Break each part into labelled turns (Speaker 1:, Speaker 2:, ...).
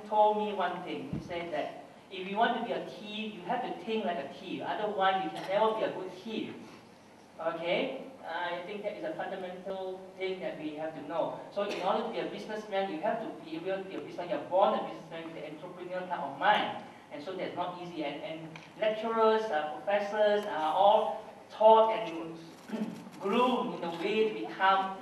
Speaker 1: told me one thing. He said that if you want to be a thief, you have to think like a thief. Otherwise, you can never be a good thief. Okay? I think that is a fundamental thing that we have to know. So in order to be a businessman, you have to be able to be a businessman. You're born a businessman with the entrepreneurial type of mind. And so that's not easy. And lecturers, professors are all taught and groomed in a way to become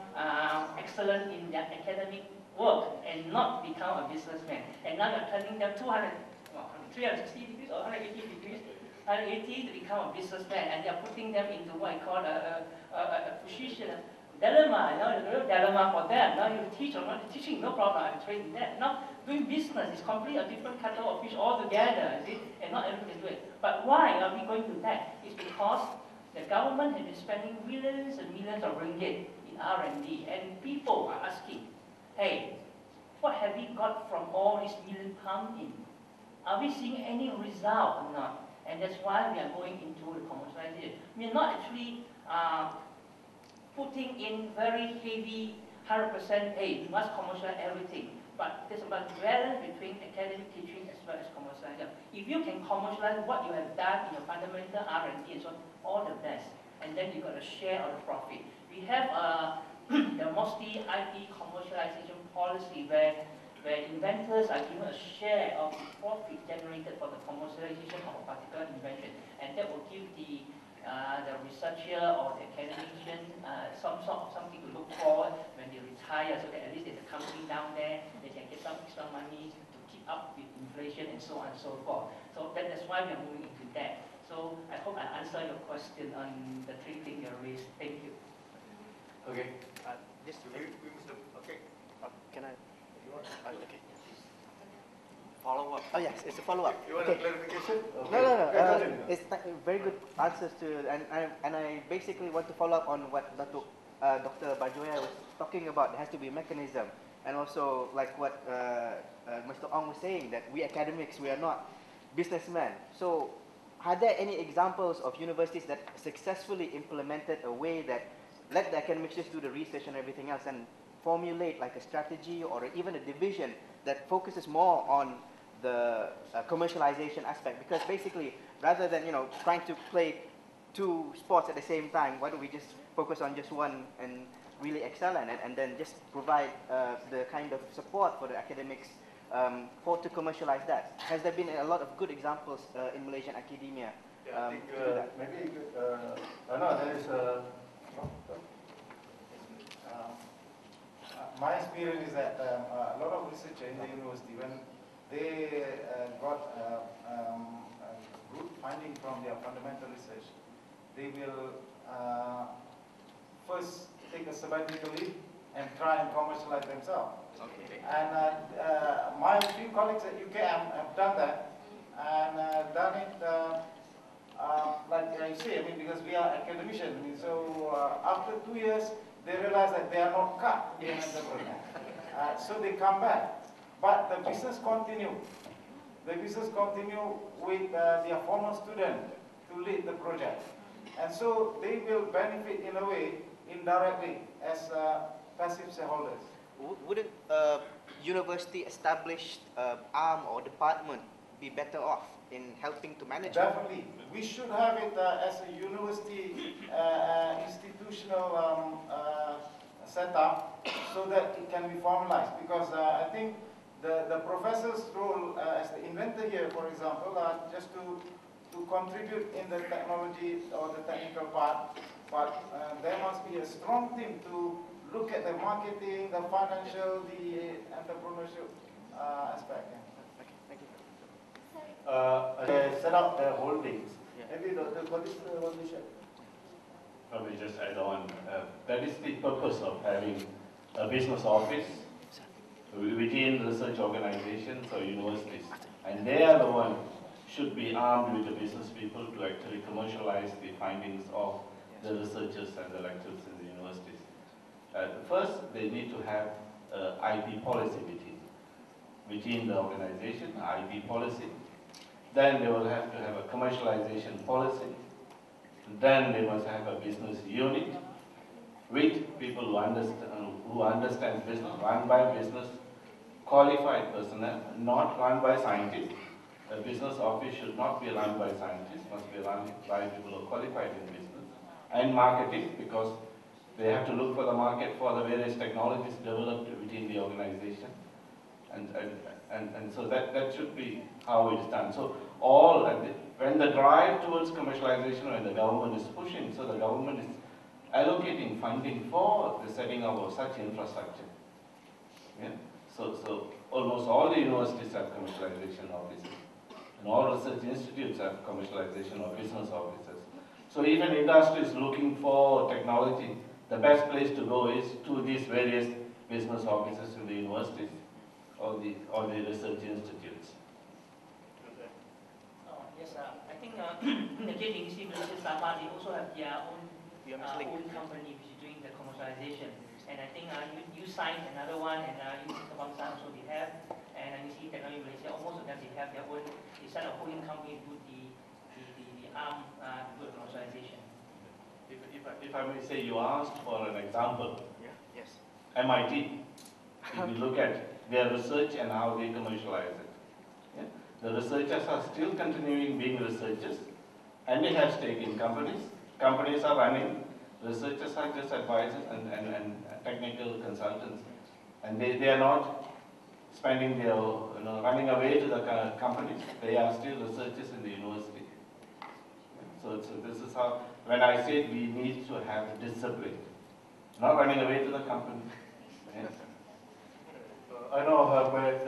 Speaker 1: excellent in their academic work and not become a businessman. And now you're turning them 360 degrees or 180 degrees, 180 to become a businessman, and they're putting them into what I call a position, dilemma, a dilemma for them. Now you teach or not teaching, no problem, I'm trained in that. Now doing business is completely a different kettle of fish altogether, you see, and not everyone can do it. But why are we going to that? It's because the government has been spending millions and millions of ringgit in R&D, and people are asking, hey, what have we got from all this million pumped in? Are we seeing any result or not? And that's why we are going into the commercialization. We are not actually putting in very heavy 100%, hey, you must commercialize everything. But there's about balance between academic teaching as well as commercialization. If you can commercialize what you have done in your fundamental R&D and so on, all the best. And then you got a share of the profit. We have the mostly IP commercialization policy where inventors are given a share of the profit generated for the commercialization of a particular invention, and that will give the researcher or the academician something to look forward when they retire, so that at least there's a company down there, they can get some extra money to keep up with inflation and so on and so forth. So that's why we are moving into that. So I hope I answered your question on the three things you raised. Thank you.
Speaker 2: Okay.
Speaker 3: Just to okay.
Speaker 2: Can I? Okay.
Speaker 3: Follow up.
Speaker 2: Oh yes, it's a follow up.
Speaker 3: You want a clarification? Okay.
Speaker 2: No. It's very good answers to, and I basically want to follow up on what Dr. Bajoya was talking about. There has to be a mechanism, and also like what Mr. Ong was saying, that we academics, we are not businessmen. So, are there any examples of universities that successfully implemented a way that let the academics just do the research and everything else, and formulate like a strategy or even a division that focuses more on the commercialization aspect? Because basically, rather than trying to play two sports at the same time, why don't we just focus on just one and really excel in it, and then just provide the kind of support for the academics to commercialize that? Has there been a lot of good examples in Malaysian academia?
Speaker 4: I think maybe no, there is my experience is that a lot of researchers in the university, when they got good finding from their fundamental research, they will first take a sabbatical leave and try and commercialize themselves.
Speaker 3: Okay.
Speaker 4: And my few colleagues at UKM have done that, and done it like I say, because we are academicians. So after 2 years, they realize that they are not cut in entrepreneur. So they come back. But the business continue. The business continue with their former student to lead the project. And so they will benefit in a way, indirectly, as passive shareholders.
Speaker 2: Wouldn't a university established arm or department be better off in helping to manage
Speaker 4: Definitely. We should have it as a university institutional setup so that it can be formalized. Because I think the professor's role as the inventor here, for example, just to contribute in the technology or the technical part, but there must be a strong team to look at the marketing, the financial, the entrepreneurship aspect.
Speaker 5: They set up their holdings. Maybe the colleagues want to share.
Speaker 6: Let me just add on. That is the purpose of having a business office within research organizations or universities. And they are the one should be armed with the business people to actually commercialize the findings of the researchers and the lecturers in the universities. First, they need to have IP policy within the organization, IP policy. Then they will have to have a commercialization policy. Then they must have a business unit with people who understand business, run by business qualified personnel, not run by scientists. A business office should not be run by scientists, must be run by people who are qualified in business. And marketing, because they have to look for the market for the various technologies developed within the organization. And so that should be how it's done. So when the drive towards commercialization, when the government is pushing, so the government is allocating funding for the setting up of such infrastructure. Yeah? So almost all the universities have commercialization offices, and all research institutes have commercialization of business offices. So even industry is looking for technology, the best place to go is to these various business offices in the universities or the research institutes.
Speaker 1: Yes, I think in the JDC, Malaysia Sabah, they also have their own company which is doing the commercialization. And I think you signed another one, and you Kebangsaan also they have, and you see Technology Malaysia, most of them they have their own, they set a holding company to do the arm to do the commercialization.
Speaker 6: If I may say, you asked for an example.
Speaker 2: Yeah. Yes.
Speaker 6: MIT, if you look at their research and how they commercialize it. Yeah? The researchers are still continuing being researchers, and they have stake in companies. Companies are running, researchers are just advisors and technical consultants. And they are not spending their, running away to the companies. They are still researchers in the university. So this is how, when I say we need to have discipline, not running away to the company. Yeah.
Speaker 5: I know with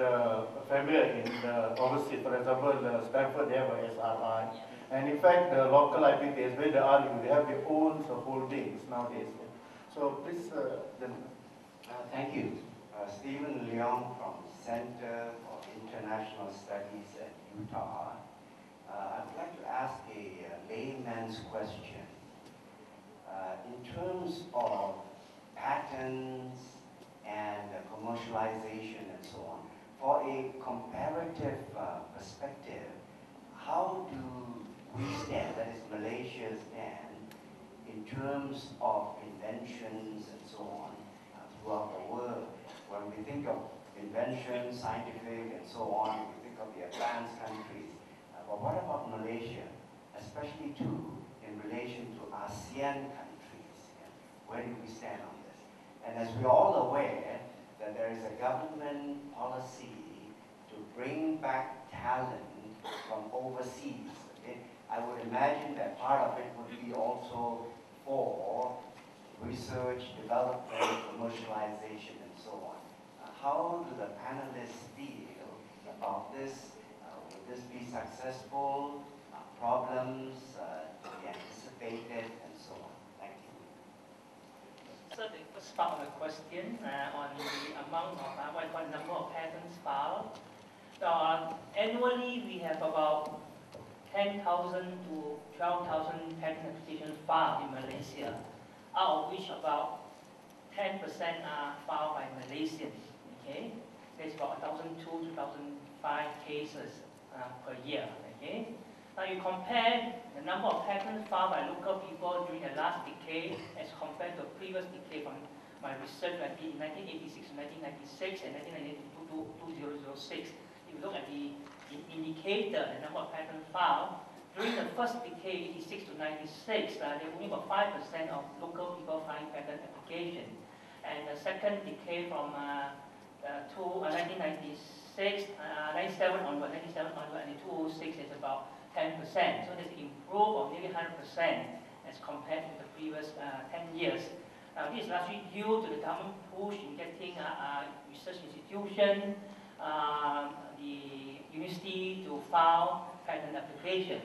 Speaker 5: familiar in overseas, for example, Stanford, they have a SRI. And in fact, the local IPTs, where they argue, they have their own holdings nowadays. So please, then.
Speaker 7: Thank you. Stephen Leong from Center for International Studies at Utah. I would like to ask a layman's question. In terms of patents and commercialization and so on, for a comparative perspective, how do we stand, that is Malaysia stand, in terms of inventions and so on throughout the world? When we think of invention, scientific and so on, we think of the advanced countries. But what about Malaysia, especially too in relation to ASEAN countries? Where do we stand on this? And as we're all aware that there is a government policy to bring back talent from overseas, okay? I would imagine that part of it would be also for research, development, commercialization, and so on. How do the panelists feel about this? Will this be successful? Problems to be anticipated, and so on? Thank you.
Speaker 1: So the first part of the question on the amount of what number of patents filed. Annually, we have about 10,000 to 12,000 patent applications filed in Malaysia, out of which about 10% are filed by Malaysians. Okay, there's about 1,200 to 1,005 cases per year. Okay, now you compare the number of patents filed by local people during the last decade as compared to the previous decade from my research I did in 1986 to 1996 and 1998 to 2006. If you look at the indicator, the number of patents filed, during the first decade, 86 to 96, there were only about 5% of local people filing patent application. And the second decade from 1996, 97 onward, and 2006 is about 10%. So there's an improvement of nearly 100% as compared to the previous 10 years. This is largely due to the government push in getting research institutions, the university to file patent application.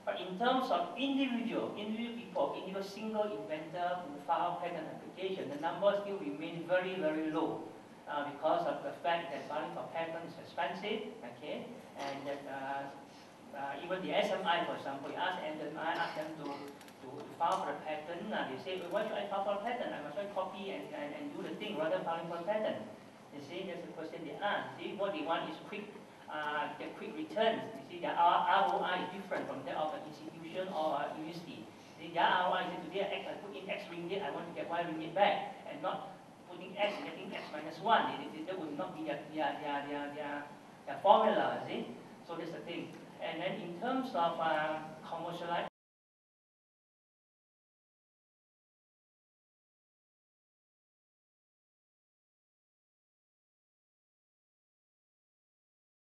Speaker 1: But in terms of individual people, individual single inventor who file patent application, the number still remains very, very low because of the fact that filing for patent is expensive, okay, and that even the SMI, for example, you ask them to file for a patent, they say, well, why should I file for a patent? I must copy and do the thing rather than filing for a patent. You see, that's the question they ask. See, what they want is quick returns. You see, their ROI is different from that of an institution or a university. See, their ROI is today I put in X ringgit, I want to get Y ringgit back, and not put putting x and getting x minus 1. That would not be their formula, see? So that's the thing. And then in terms of